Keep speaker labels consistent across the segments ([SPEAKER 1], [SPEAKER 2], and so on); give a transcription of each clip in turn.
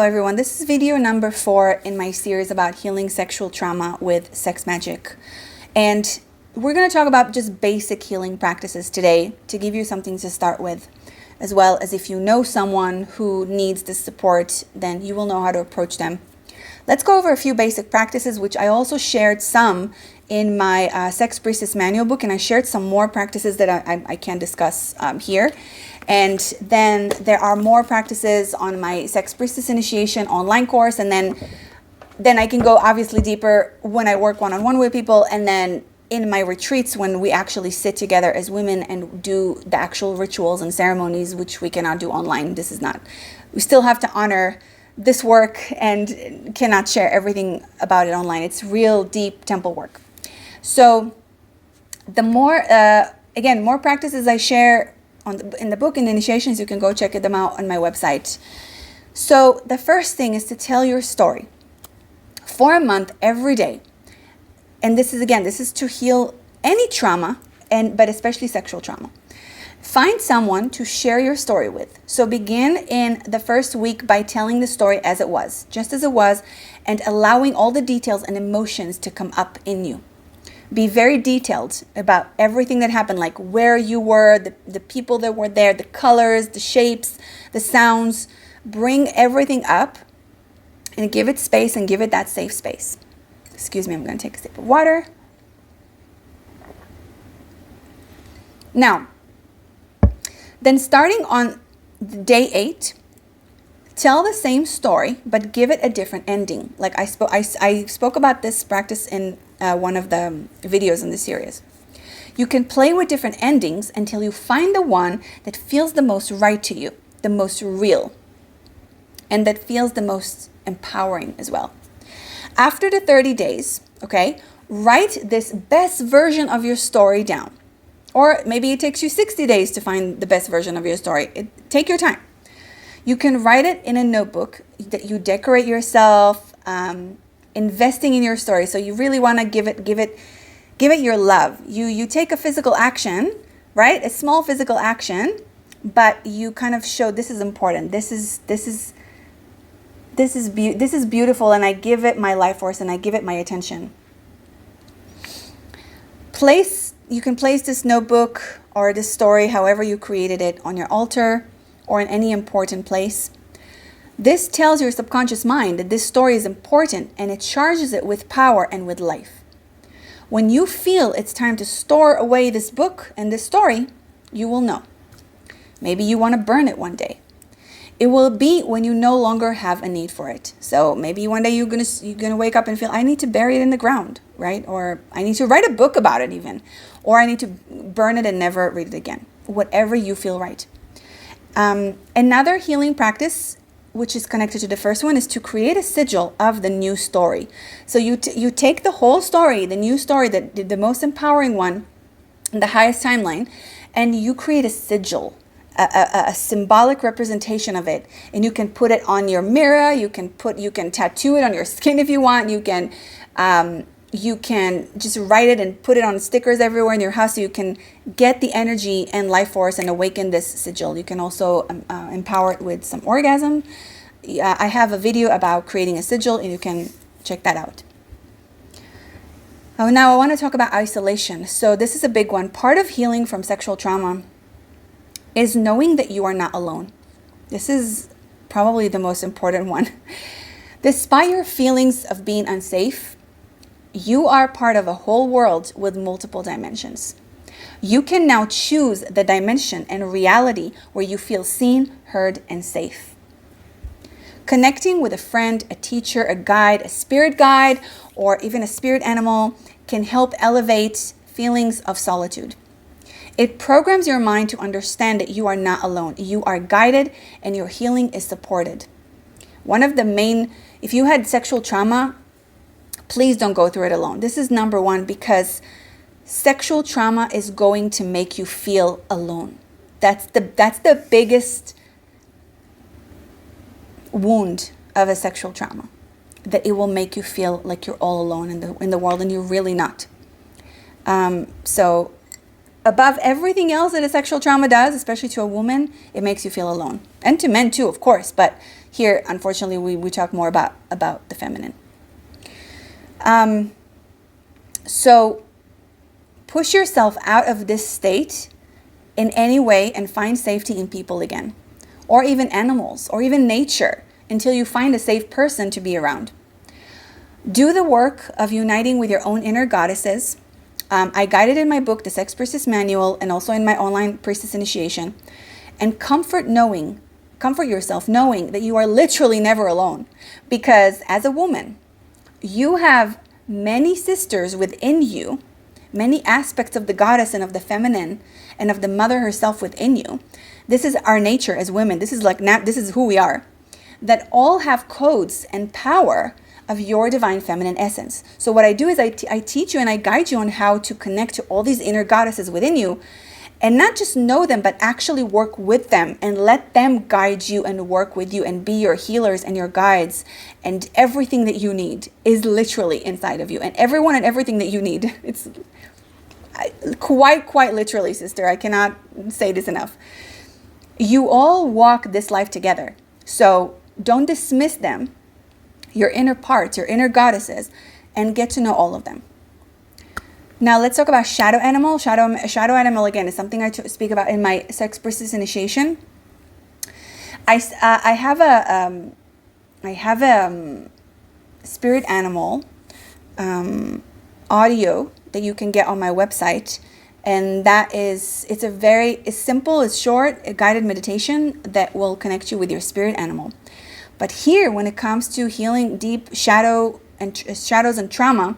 [SPEAKER 1] everyone. This is video number 4 in my series about healing sexual trauma with sex magic. And we're going to talk about just basic healing practices today to give you something to start with, as well as if you know someone who needs this support, then you will know how to approach them. Let's go over a few basic practices, which I also shared some in my Sex Priestess Manual book, and I shared some more practices that I can discuss here. And then there are more practices on my Sex Priestess Initiation online course, and then I can go obviously deeper when I work one-on-one with people, and then in my retreats when we actually sit together as women and do the actual rituals and ceremonies, which we cannot do online. This is not, we still have to honor this work and cannot share everything about it online. It's real deep temple work. So the more, again, more practices I share in the book and initiations, you can go check them out on my website. So the first thing is to tell your story for a month every day. And this is to heal any trauma, but especially sexual trauma. Find someone to share your story with. So begin in the first week by telling the story as it was, just as it was, and allowing all the details and emotions to come up in you. Be very detailed about everything that happened, like where you were, the people that were there, the colors, the shapes, the sounds. Bring everything up and give it space and give it that safe space. Excuse me, I'm going to take a sip of water. Now, then starting on day 8, tell the same story, but give it a different ending. Like I spoke about this practice in one of the videos in the series. You can play with different endings until you find the one that feels the most right to you, the most real, and that feels the most empowering as well. After the 30 days, okay, write this best version of your story down. Or maybe it takes you 60 days to find the best version of your story. Take your time. You can write it in a notebook that you decorate yourself, investing in your story. So you really want to give it your love. You take a physical action, right? A small physical action, but you kind of show this is important. This is beautiful, and I give it my life force and I give it my attention. You can place this notebook or this story, however you created it, on your altar or in any important place. This tells your subconscious mind that this story is important, and it charges it with power and with life. When you feel it's time to store away this book and this story, you will know. Maybe you want to burn it one day. It will be when you no longer have a need for it. So maybe one day you're gonna wake up and feel, I need to bury it in the ground, right? Or I need to write a book about it even. Or I need to burn it and never read it again. Whatever you feel right. Another healing practice, which is connected to the first one, is to create a sigil of the new story. So you take the whole story, the new story, the most empowering one, the highest timeline, and you create a sigil. A symbolic representation of it, and you can put it on your mirror. You can tattoo it on your skin if you want. You can just write it and put it on stickers everywhere in your house, so you can get the energy and life force and awaken this sigil. You can also empower it with some orgasm. I have a video about creating a sigil, and you can check that out. Oh, now I want to talk about isolation. So this is a big one. Part of healing from sexual trauma is knowing that you are not alone. This is probably the most important one. Despite your feelings of being unsafe, you are part of a whole world with multiple dimensions. You can now choose the dimension and reality where you feel seen, heard, and safe. Connecting with a friend, a teacher, a guide, a spirit guide, or even a spirit animal can help elevate feelings of solitude. It programs your mind to understand that you are not alone. You are guided and your healing is supported. If you had sexual trauma, please don't go through it alone. This is number one, because sexual trauma is going to make you feel alone. That's the biggest wound of a sexual trauma, that it will make you feel like you're all alone in the world, and you're really not. So above everything else that a sexual trauma does, especially to a woman, it makes you feel alone. And to men too, of course, but Here, unfortunately, we talk more about the feminine. So push yourself out of this state in any way and find safety in people again, or even animals, or even nature, until you find a safe person to be around. Do the work of uniting with your own inner goddesses. I guide it in my book, The Sex Priestess Manual, and also in my online Priestess Initiation. And comfort yourself knowing that you are literally never alone. Because as a woman, you have many sisters within you, many aspects of the goddess and of the feminine and of the mother herself within you. This is our nature as women. This is who we are. That all have codes and power of your divine feminine essence. So what I do is I teach you and I guide you on how to connect to all these inner goddesses within you, and not just know them, but actually work with them and let them guide you and work with you and be your healers and your guides. And everything that you need is literally inside of you, and everyone and everything that you need. It's quite literally, sister. I cannot say this enough. You all walk this life together. So don't dismiss them, your inner parts, your inner goddesses, and get to know all of them. Now let's talk about shadow animal. Shadow animal, again, is something I speak about in my Sex Priestess Initiation. I have a spirit animal audio that you can get on my website, and it's simple, it's short, a guided meditation that will connect you with your spirit animal. But here, when it comes to healing deep shadows and trauma,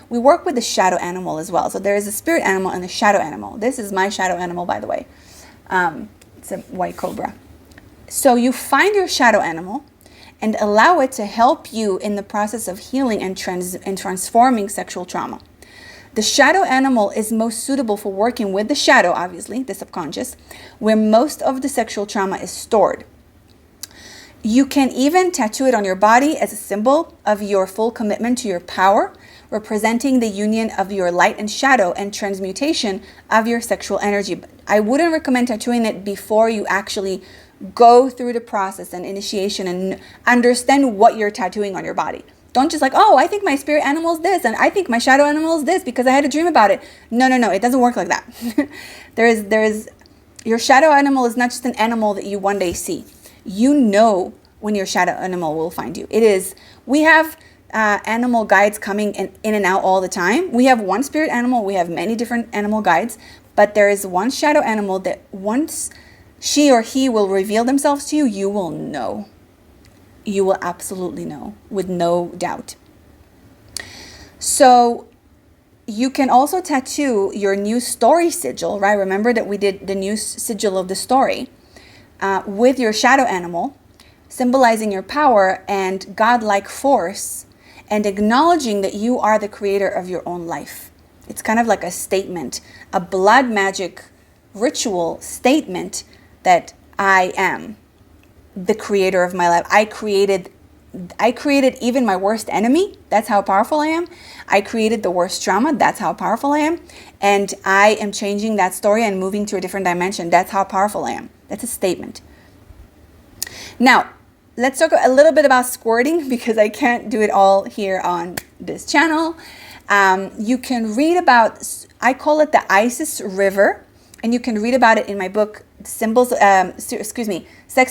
[SPEAKER 1] we work with the shadow animal as well. So there is a spirit animal and a shadow animal. This is my shadow animal, by the way. It's a white cobra. So you find your shadow animal and allow it to help you in the process of healing and transforming sexual trauma. The shadow animal is most suitable for working with the shadow, obviously, the subconscious, where most of the sexual trauma is stored. You can even tattoo it on your body as a symbol of your full commitment to your power, representing the union of your light and shadow and transmutation of your sexual energy. But I wouldn't recommend tattooing it before you actually go through the process and initiation and understand what you're tattooing on your body. Don't just like, oh, I think my spirit animal is this, and I think my shadow animal is this because I had a dream about it. No, it doesn't work like that. Your shadow animal is not just an animal that you one day see. You know when your shadow animal will find you. We have animal guides coming in and out all the time. We have one spirit animal. We have many different animal guides, but there is one shadow animal that once she or he will reveal themselves to you, you will know. You will absolutely know with no doubt. So you can also tattoo your new story sigil, right? Remember that we did the new sigil of the story with your shadow animal, symbolizing your power and godlike force, and acknowledging that you are the creator of your own life. It's kind of like a statement, a blood magic ritual statement that I am the creator of my life. I created even my worst enemy. That's how powerful I am. I created the worst trauma. That's how powerful I am. And I am changing that story and moving to a different dimension. That's how powerful I am. That's a statement. Now, let's talk a little bit about squirting, because I can't do it all here on this channel. You can read about, I call it the Isis River, and you can read about it in my book, Sex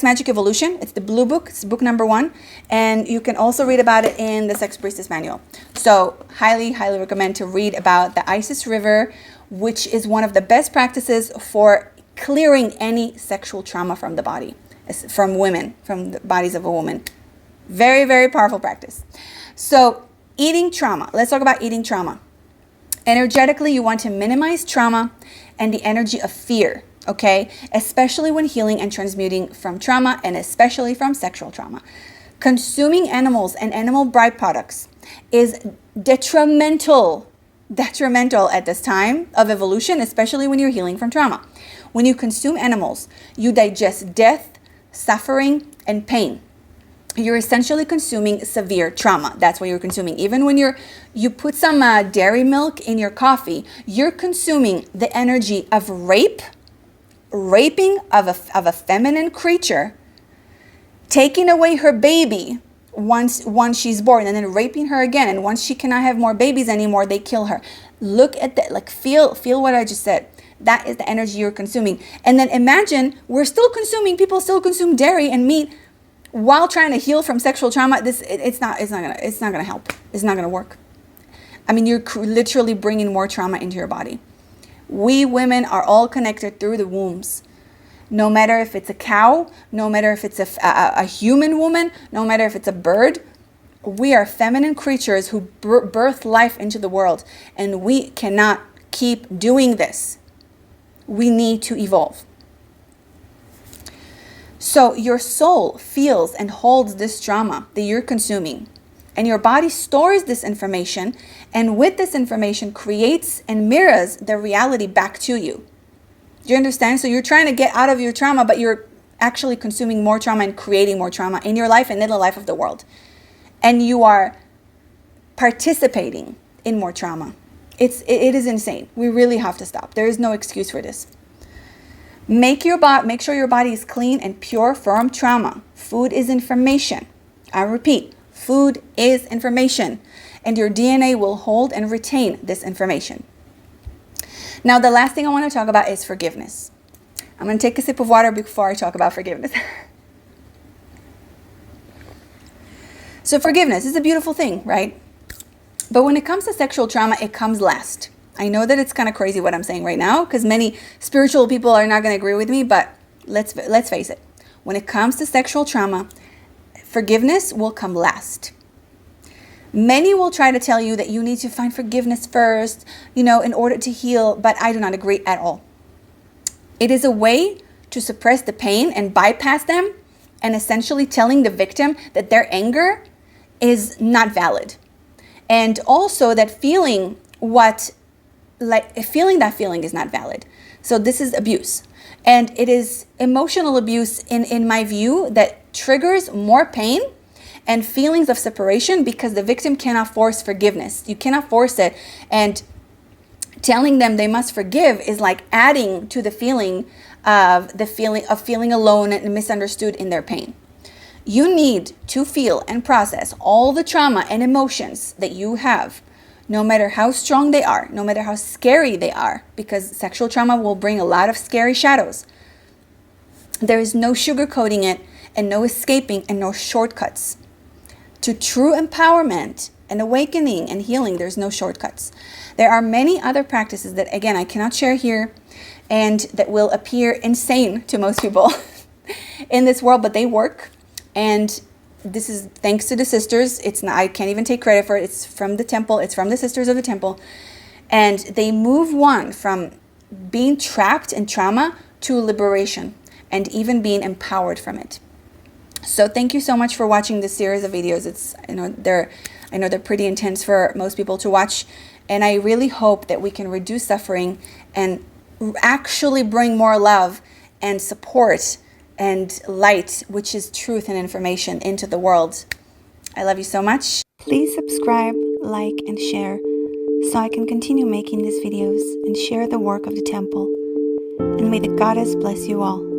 [SPEAKER 1] Magic Evolution. It's the blue book. It's book number 1. And you can also read about it in the Sex Priestess Manual. So highly recommend to read about the Isis River, which is one of the best practices for clearing any sexual trauma from the body, from women, from the bodies of a woman. Very powerful practice. So eating trauma. Let's talk about eating trauma. Energetically, you want to minimize trauma and the energy of fear, okay? Especially when healing and transmuting from trauma, and especially from sexual trauma. Consuming animals and animal byproducts is detrimental at this time of evolution, especially when you're healing from trauma. When you consume animals, you digest death, suffering, and pain. You're essentially consuming severe trauma. That's what you're consuming. Even when you put some dairy milk in your coffee, you're consuming the energy of raping of a feminine creature taking away her baby once she's born, and then raping her again, and once she cannot have more babies anymore, they kill her. Look at that, like feel what I just said. That is the energy you're consuming. And then imagine people still consume dairy and meat while trying to heal from sexual trauma. It's not gonna help. It's not gonna work. I mean, you're literally bringing more trauma into your body. We women are all connected through the wombs. No matter if it's a cow, no matter if it's a human woman, no matter if it's a bird, we are feminine creatures who birth life into the world, and we cannot keep doing this. We need to evolve. So your soul feels and holds this trauma that you're consuming, and your body stores this information, and with this information creates and mirrors the reality back to you. Do you understand? So you're trying to get out of your trauma, but you're actually consuming more trauma and creating more trauma in your life and in the life of the world. And you are participating in more trauma. It is insane. We really have to stop. There is no excuse for this. Make sure your body is clean and pure from trauma. Food is information. I repeat, food is information, and your DNA will hold and retain this information. Now, the last thing I want to talk about is forgiveness. I'm going to take a sip of water before I talk about forgiveness. So forgiveness is a beautiful thing, right? But when it comes to sexual trauma, it comes last. I know that it's kind of crazy what I'm saying right now, because many spiritual people are not going to agree with me, but let's face it. When it comes to sexual trauma, forgiveness will come last. Many will try to tell you that you need to find forgiveness first, in order to heal, but I do not agree at all. It is a way to suppress the pain and bypass them, and essentially telling the victim that their anger is not valid. And also that feeling that feeling is not valid. So this is abuse. And it is emotional abuse in my view that triggers more pain and feelings of separation, because the victim cannot force forgiveness. You cannot force it, and telling them they must forgive is like adding to the feeling of feeling alone and misunderstood in their pain. You need to feel and process all the trauma and emotions that you have, no matter how strong they are, no matter how scary they are, because sexual trauma will bring a lot of scary shadows. There is no sugarcoating it, and no escaping, and no shortcuts. To true empowerment and awakening and healing, there's no shortcuts. There are many other practices that, again, I cannot share here, and that will appear insane to most people in this world, but they work. And this is thanks to the sisters. I can't even take credit for it. It's from the temple. It's from the sisters of the temple. And they move one from being trapped in trauma to liberation, and even being empowered from it. So thank you so much for watching this series of videos. I know they're pretty intense for most people to watch, and I really hope that we can reduce suffering and actually bring more love and support and light, which is truth and information, into the world. I love you so much. Please subscribe, like, and share so I can continue making these videos and share the work of the temple. And may the goddess bless you all.